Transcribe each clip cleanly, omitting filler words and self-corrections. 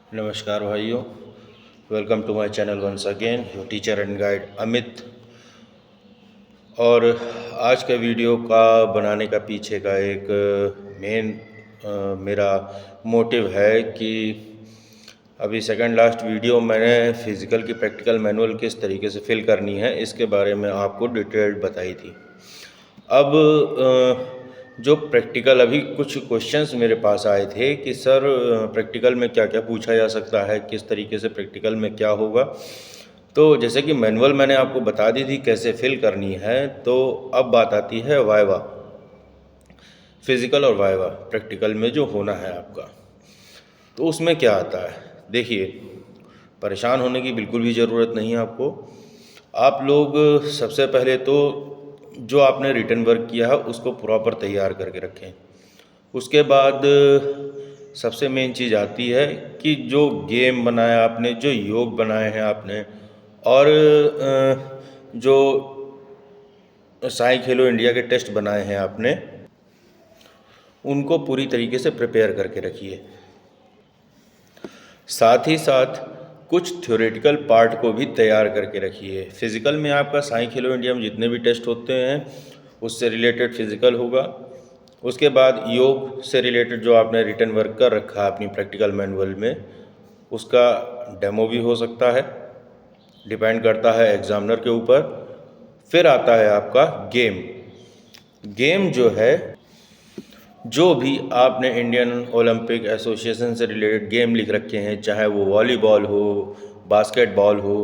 नमस्कार भाइयों, welcome to my channel once again, your teacher and guide Amit. और आज का वीडियो का बनाने का पीछे का एक मेन मेरा मोटिव है कि अभी सेकंड लास्ट वीडियो मैंने फ़िज़िकल की प्रैक्टिकल मैनुअल किस तरीके से फिल करनी है इसके बारे में आपको डिटेल्ड बताई थी। अब जो प्रैक्टिकल अभी कुछ क्वेश्चंस मेरे पास आए थे कि सर प्रैक्टिकल में क्या क्या पूछा जा सकता है, किस तरीके से प्रैक्टिकल में क्या होगा। तो जैसे कि मैनुअल मैंने आपको बता दी थी कैसे फिल करनी है, तो अब बात आती है वाइवा, फिज़िकल और वाइवा प्रैक्टिकल में जो होना है आपका। तो उसमें क्या आता है, देखिए परेशान होने की बिल्कुल भी ज़रूरत नहीं है आपको। आप लोग सबसे पहले तो जो आपने रिटन वर्क किया है उसको प्रॉपर तैयार करके रखें। उसके बाद सबसे मेन चीज़ आती है कि जो गेम बनाया आपने, जो योग बनाए हैं आपने, और जो साई खेलो इंडिया के टेस्ट बनाए हैं आपने, उनको पूरी तरीके से प्रिपेयर करके रखिए। साथ ही साथ कुछ थ्योरेटिकल पार्ट को भी तैयार करके रखिए। फ़िज़िकल में आपका साई खेलो इंडिया में जितने भी टेस्ट होते हैं उससे रिलेटेड फ़िज़िकल होगा। उसके बाद योग से रिलेटेड जो आपने रिटन वर्क कर रखा है अपनी प्रैक्टिकल मैनुअल में, उसका डेमो भी हो सकता है, डिपेंड करता है एग्ज़ामिनर के ऊपर। फिर आता है आपका गेम। गेम जो है, जो भी आपने इंडियन ओलंपिक एसोसिएशन से रिलेटेड गेम लिख रखे हैं, चाहे वो वॉलीबॉल हो, बास्केटबॉल हो,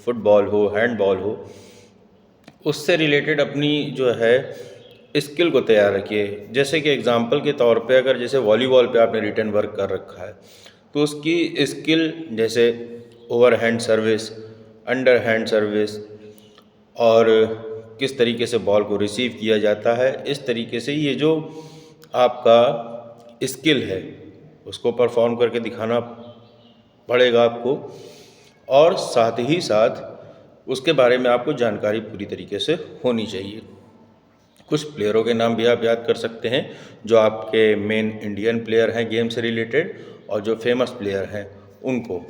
फुटबॉल हो, हैंडबॉल हो, उससे रिलेटेड अपनी जो है स्किल को तैयार रखिए। जैसे कि एग्जांपल के तौर पे अगर जैसे वॉलीबॉल पे आपने रिटन वर्क कर रखा है तो उसकी स्किल जैसे over hand service, under hand service, और किस तरीके से बॉल को रिसीव किया जाता है, इस तरीके से ये जो आपका स्किल है उसको परफॉर्म करके दिखाना पड़ेगा आपको। और साथ ही साथ उसके बारे में आपको जानकारी पूरी तरीके से होनी चाहिए। कुछ प्लेयरों के नाम भी आप याद कर सकते हैं जो आपके मेन इंडियन प्लेयर हैं गेम से रिलेटेड, और जो फेमस प्लेयर हैं उनको।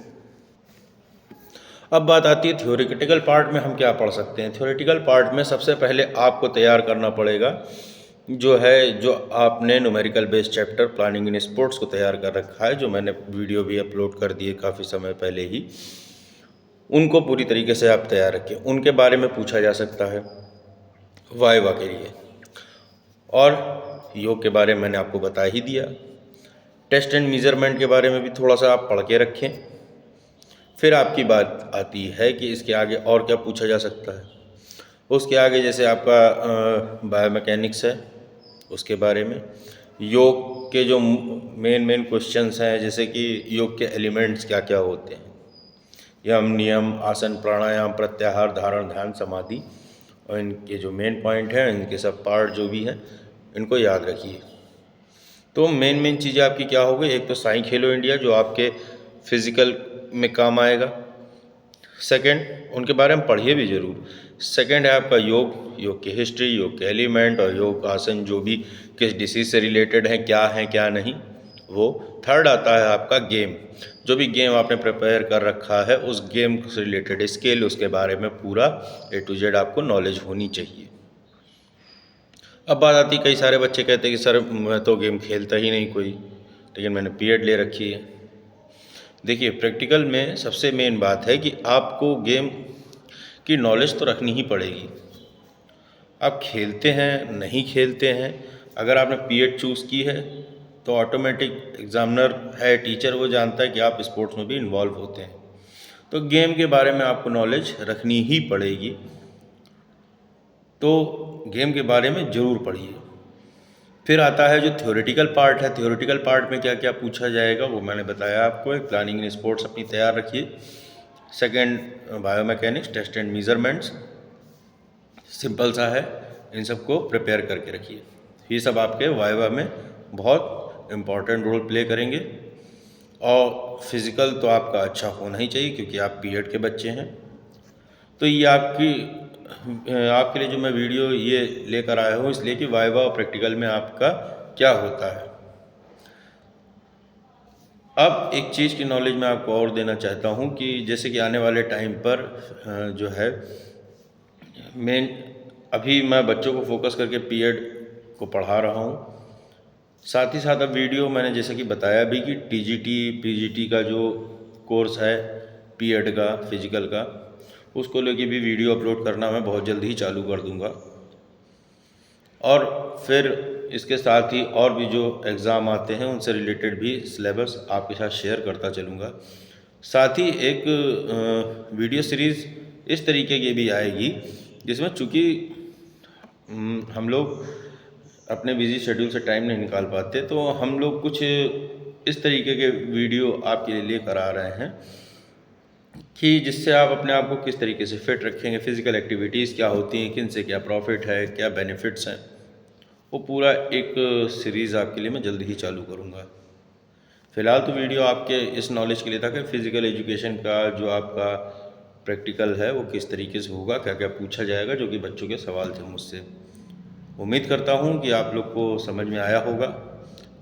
अब बात आती है थ्योरेटिकल पार्ट में हम क्या पढ़ सकते हैं। थ्योरेटिकल पार्ट में सबसे पहले आपको तैयार करना पड़ेगा जो आपने numerical based chapter planning in sports को तैयार कर रखा है, जो मैंने वीडियो भी अपलोड कर दिए काफ़ी समय पहले ही। उनको पूरी तरीके से आप तैयार रखें। उनके बारे में पूछा जा सकता है वाइवा के लिए। और योग के बारे में मैंने आपको बता ही दिया। टेस्ट एंड मेजरमेंट के बारे में भी थोड़ा सा आप पढ़ के रखें। फिर आपकी बात आती है कि इसके आगे और क्या पूछा जा सकता है। उसके आगे जैसे आपका बायोमैकेनिक्स है, उसके बारे में योग के जो मेन क्वेश्चंस हैं, जैसे कि योग के एलिमेंट्स क्या क्या होते हैं, यम, नियम, आसन, प्राणायाम, प्रत्याहार, धारण, ध्यान, समाधि, और इनके जो मेन पॉइंट हैं, इनके सब पार्ट जो भी हैं, इनको याद रखिए। तो मेन चीज़ें आपकी क्या हो गई, एक तो साई खेलो इंडिया जो आपके फिज़िकल में काम आएगा। सेकंड, उनके बारे में पढ़िए भी ज़रूर। सेकंड है आपका योग, योग की हिस्ट्री, योग के एलिमेंट और योग आसन जो भी किस डिसीज़ से रिलेटेड हैं क्या नहीं, वो। थर्ड आता है आपका गेम, जो भी गेम आपने प्रिपेयर कर रखा है उस गेम से रिलेटेड स्किल, उसके बारे में पूरा A to Z आपको नॉलेज होनी चाहिए। अब बात आती, कई सारे बच्चे कहते हैं कि सर मैं तो गेम खेलता ही नहीं कोई, लेकिन मैंने पीरियड ले रखी है। देखिए प्रैक्टिकल में सबसे मेन बात है कि आपको गेम की नॉलेज तो रखनी ही पड़ेगी। आप खेलते हैं नहीं खेलते हैं, अगर आपने पीरियड चूज़ की है तो ऑटोमेटिक एग्जामिनर है, टीचर, वो जानता है कि आप स्पोर्ट्स में भी इन्वॉल्व होते हैं, तो गेम के बारे में आपको नॉलेज रखनी ही पड़ेगी। तो गेम के बारे में ज़रूर पढ़िए। फिर आता है जो थ्योरेटिकल पार्ट है। थ्योरेटिकल पार्ट में क्या क्या पूछा जाएगा वो मैंने बताया आपको। एक प्लानिंग इन स्पोर्ट्स अपनी तैयार रखिए। Second, biomechanics, test and measurements, simple सा है, इन सबको प्रिपेयर करके रखिए। ये सब आपके वाइवा में बहुत इम्पॉर्टेंट रोल प्ले करेंगे। और फिज़िकल तो आपका अच्छा होना ही चाहिए क्योंकि आप बीएड के बच्चे हैं। तो ये आपके लिए जो मैं वीडियो ये लेकर आया हूँ इसलिए कि वाइवा और प्रैक्टिकल में आपका क्या होता है। अब एक चीज़ की नॉलेज मैं आपको और देना चाहता हूँ कि जैसे कि आने वाले टाइम पर जो है मेन अभी मैं बच्चों को फोकस करके पीएड को पढ़ा रहा हूँ। साथ ही साथ अब वीडियो मैंने जैसे कि बताया भी कि टीजीटी पीजीटी का जो कोर्स है पीएड का फिजिकल का, उसको लेके भी वीडियो अपलोड करना मैं बहुत जल्द ही चालू कर दूंगा। और फिर इसके साथ ही और भी जो एग्ज़ाम आते हैं उनसे रिलेटेड भी सिलेबस आपके साथ शेयर करता चलूँगा। साथ ही एक वीडियो सीरीज़ इस तरीके की भी आएगी जिसमें चूँकि हम लोग अपने बिज़ी शेड्यूल से टाइम नहीं निकाल पाते, तो हम लोग कुछ इस तरीके के वीडियो आपके लिए करा रहे हैं कि जिससे आप अपने आप को किस तरीके से फिट रखेंगे, फिज़िकल एक्टिविटीज़ क्या होती हैं, किन से क्या प्रॉफिट है, क्या बेनिफिट्स हैं, वो पूरा एक सीरीज़ आपके लिए मैं जल्द ही चालू करूँगा। फ़िलहाल तो वीडियो आपके इस नॉलेज के लिए था कि फ़िज़िकल एजुकेशन का जो आपका प्रैक्टिकल है वो किस तरीके से होगा, क्या क्या पूछा जाएगा, जो कि बच्चों के सवाल थे मुझसे। उम्मीद करता हूँ कि आप लोग को समझ में आया होगा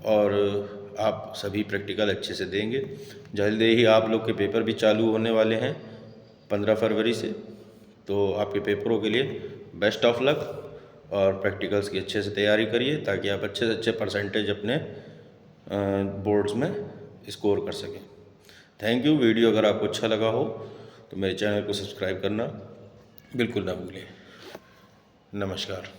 और आप सभी प्रैक्टिकल अच्छे से देंगे। जल्द ही आप लोग के पेपर भी चालू होने वाले हैं 15 फरवरी से, तो आपके पेपरों के लिए बेस्ट ऑफ लक और प्रैक्टिकल्स की अच्छे से तैयारी करिए ताकि आप अच्छे से अच्छे परसेंटेज अपने बोर्ड्स में स्कोर कर सकें। Thank you. वीडियो अगर आपको अच्छा लगा हो तो मेरे चैनल को सब्सक्राइब करना बिल्कुल ना भूलें। नमस्कार।